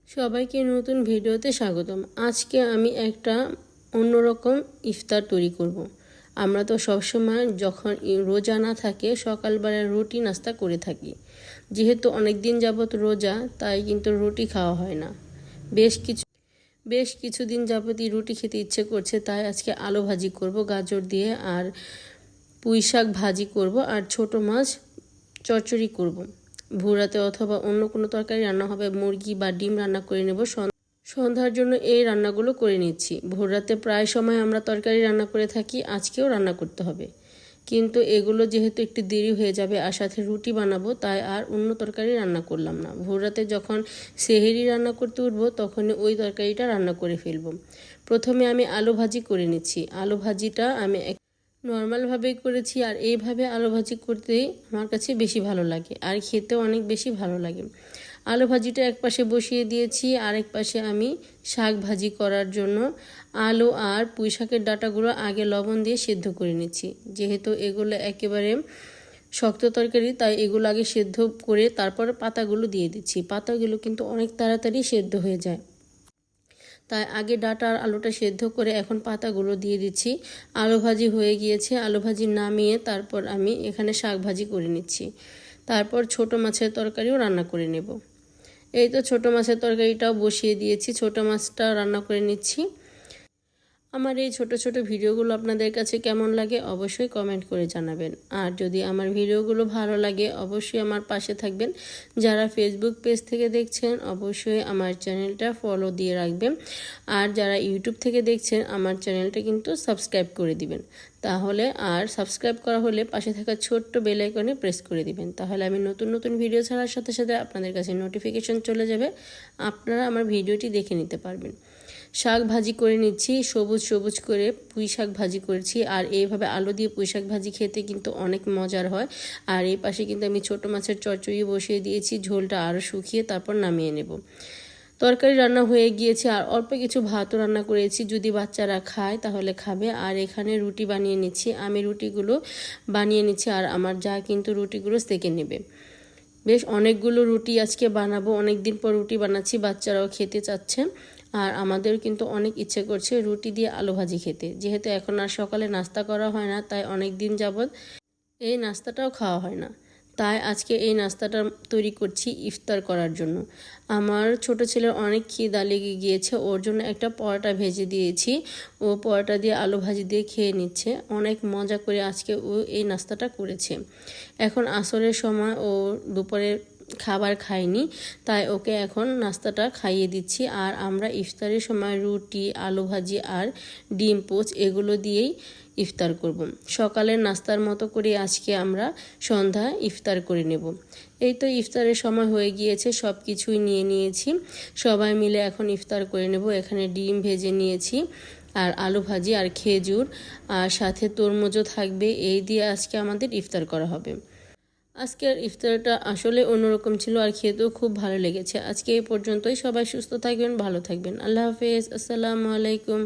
সবাইকে নতুন ভিডিওতে স্বাগতম। আজকে আমি একটা অন্যরকম ইফতার তৈরি করব। আমরা তো সবসময় যখন রোজা না থাকে সকালবেলা রুটি নাস্তা করে থাকি। যেহেতু অনেক দিন যাবত রোজা, তাই কিন্তু রুটি খাওয়া হয় না। বেশ কিছুদিন যাবতই রুটি খেতে ইচ্ছে করছে, তাই আজকে আলু ভাজি করব গাজর দিয়ে, আর পুঁই শাক ভাজি করব, আর ছোট মাছ চচ্চড়ি করব। ভোরাতে অথবা অন্য কোনো তরকারি রান্না হবে, মুরগি বা ডিম রান্না করে নেব। সন্ধ্যার জন্য এই রান্নাগুলো করে নিচ্ছি। ভোররাতে প্রায় সময় আমরা তরকারি রান্না করে থাকি, আজকেও রান্না করতে হবে, কিন্তু এগুলো যেহেতু একটু দেরি হয়ে যাবে আর সাথে রুটি বানাবো, তাই আর অন্য তরকারি রান্না করলাম না। ভোররাতে যখন সেহেরি রান্না করতে উঠবো তখনই ওই তরকারিটা রান্না করে ফেলবো। প্রথমে আমি আলু ভাজি করে নিচ্ছি। আলু ভাজিটা আমি নর্মালভাবেই করেছি, আর এইভাবে আলু ভাজি করতেই আমার কাছে বেশি ভালো লাগে আর খেতেও অনেক বেশি ভালো লাগে। আলু ভাজিটা এক পাশে বসিয়ে দিয়েছি, আরেক পাশে আমি শাক ভাজি করার জন্য আলু আর পুঁই শাকের ডাঁটাগুলো আগে লবণ দিয়ে সেদ্ধ করে নিচ্ছি। যেহেতু এগুলো একেবারে শক্ত তরকারি, তাই এগুলো আগে সেদ্ধ করে তারপর পাতাগুলো দিয়ে দিচ্ছি। পাতাগুলো কিন্তু অনেক তাড়াতাড়ি সেদ্ধ হয়ে যায়, তাই আগে ডাঁটা আর আলুটা সেদ্ধ করে এখন পাতাগুলো দিয়ে দিচ্ছি। আলু ভাজি হয়ে গিয়েছে, আলু ভাজি নামিয়ে তারপর আমি এখানে শাক ভাজি করে নিচ্ছি। তারপর ছোট মাছের তরকারিও রান্না করে নেব। এই তো ছোট মাছের তরকারিটাও বসিয়ে দিয়েছি, ছোট মাছটা রান্না করে নিচ্ছি। আমার এই ছোট ছোট ভিডিওগুলো আপনাদের কাছে কেমন লাগে অবশ্যই কমেন্ট করে জানাবেন। আর যদি আমার ভিডিওগুলো ভালো লাগে অবশ্যই আমার পাশে থাকবেন। যারা ফেসবুক পেজ থেকে দেখছেন অবশ্যই আমার চ্যানেলটা ফলো দিয়ে রাখবেন, আর যারা ইউটিউব থেকে দেখছেন আমার চ্যানেলটা কিন্তু সাবস্ক্রাইব করে দিবেন। তাহলে আর সাবস্ক্রাইব করা হলে পাশে থাকা ছোট্ট বেল আইকনে প্রেস করে দিবেন, তাহলে আমি নতুন নতুন ভিডিও ছাড়ার সাথে সাথে আপনাদের কাছে নোটিফিকেশন চলে যাবে, আপনারা আমার ভিডিওটি দেখে নিতে পারবেন। শাক ভাজি করে নিচ্ছি, সবুজ সবুজ করে পুঁই শাক ভাজি করেছি, আর এইভাবে আলু দিয়ে পুঁই শাক ভাজি খেতে কিন্তু অনেক মজার হয়। আর এই পাশে কিন্তু আমি ছোট মাছের চচ্চড়ি বসিয়ে দিয়েছি, ঝোলটা আরও শুকিয়ে তারপর নামিয়ে নেব। তরকারি রান্না হয়ে গিয়েছে, আর অল্প কিছু ভাতও রান্না করেছি, যদি বাচ্চারা খায় তাহলে খাবে। আর এখানে রুটি বানিয়ে নিচ্ছি, আমি রুটিগুলো বানিয়ে নিচ্ছি, আর আমার যা কিন্তু রুটিগুলো সেঁকে নেবে। বেশ অনেকগুলো রুটি আজকে বানাবো, অনেক দিন পর রুটি বানাচ্ছি, বাচ্চারাও খেতে চাচ্ছে, আর আমাদের কিন্তু অনেক ইচ্ছে করছে রুটি দিয়ে আলু ভাজি খেতে। যেহেতু এখন আর সকালে নাস্তা করা হয় না, তাই অনেক দিন যাবৎ এই নাস্তাটাও খাওয়া হয় না, তাই আজকে এই নাস্তাটা তৈরি করছি ইফতার করার জন্য। আমার ছোট ছেলের অনেক খিদা লেগে গিয়েছে, ওর জন্য একটা পরোটা ভেজে দিয়েছি। ও পরোটা দিয়ে আলু ভাজি দিয়ে খেয়ে নিচ্ছে, অনেক মজা করে আজকে ও এই নাস্তাটা করেছে। এখন আসরের সময় ও দুপুরের খাবার খায়নি, তাই ওকে এখন নাস্তাটা খাইয়ে দিচ্ছি। আর আমরা ইফতারের সময় রুটি, আলু ভাজি আর ডিম পোচ এগুলো দিয়েই ইফতার করব। সকালের নাস্তার মতো করে আজকে আমরা সন্ধ্যা ইফতার করে নেব। এই তো ইফতারের সময় হয়ে গিয়েছে, সব কিছুই নিয়ে নিয়েছি, সবাই মিলে এখন ইফতার করে নেব। এখানে ডিম ভেজে নিয়েছি, আর আলু ভাজি আর খেজুর, আর সাথে তরমুজও থাকবে। এই দিয়ে আজকে আমাদের ইফতার করা হবে। আজকের ইফতারটা আসলে অন্যরকম ছিল, আর খেতেও খুব ভালো লেগেছে। আজকে এই পর্যন্তই, সবাই সুস্থ থাকবেন, ভালো থাকবেন। আল্লাহ হাফেজ, আসসালামু আলাইকুম।